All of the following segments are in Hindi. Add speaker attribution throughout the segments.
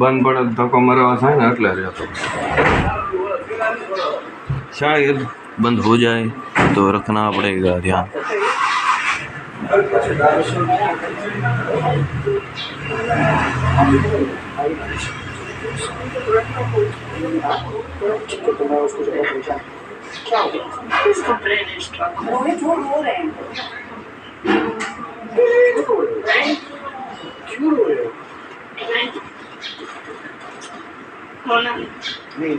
Speaker 1: बंद पड़े धक्को मरवा था ना એટલે રહેતો शायद बंद हो जाए तो रखना पड़ेगा ध्यान।
Speaker 2: इसको ब्रेन स्ट्रोक हो रहे हैं। क्यों रो रहे हो? होना नहीं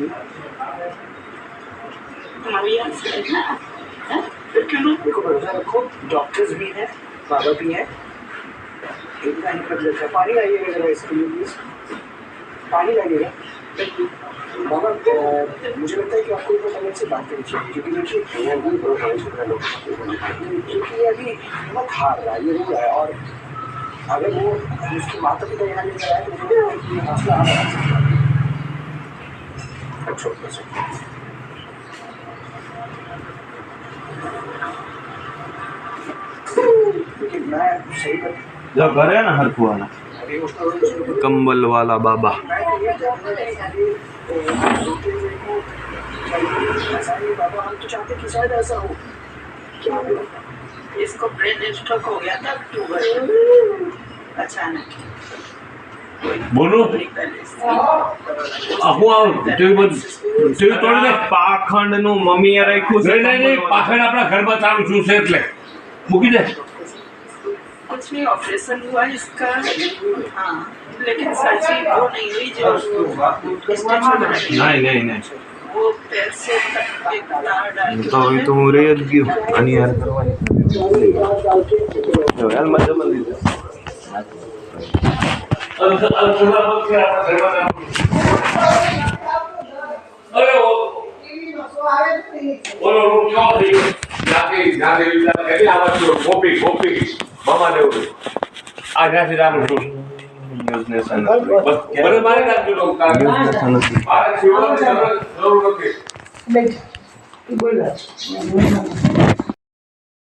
Speaker 2: हमारी फिर क्यों ना देखो भरोसा रखो, डॉक्टर्स भी हैं, बाबा भी हैं। इतना ही कर लेते हैं। पानी लाइएगा जरा इसके लिए प्लीज, पानी लाइएगा। बाबा मुझे लगता है कि आपको एक बार से बात करनी चाहिए, क्योंकि देखिए क्योंकि ये अभी हिम्मत हार रहा है, ये रो रहा है, और अगर वो उसके माता पिता यहाँ लेकर आए तो मुझे हौसला आ रहा है। मैं सही
Speaker 1: जो करे ना हर कुआना कंबल वाला बाबा
Speaker 2: बाबा हम तो चाहते कि शायद ऐसा हो। क्या इसको ब्रेन स्ट्रोक हो गया था अक्टूबर अचानक।
Speaker 3: बोलो
Speaker 1: પાખંડ નું મમ્મીએ રાખ્યું છે।
Speaker 3: नहीं पाखंड अपना घर में चालू छू से એટલે મૂકી દે।
Speaker 2: कुछ नहीं ऑपरेशन हुआ इसका, हाँ लेकिन सर्जरी वो नहीं हुई जो
Speaker 1: नहीं
Speaker 2: वो पैर से एक तार डाल के
Speaker 1: तो अभी तो હું રહી જ ગયો આની યાર કરવાની જો હાલ માં જમા લીધા
Speaker 3: अरे वो बोलो क्यों थी जाके कहीं आवाज करो गोपी मामा ने बोले आ जाके राम बस बड़े मारे का जो लोग का मारे जीवन में जरूर रखे
Speaker 4: बोल रहा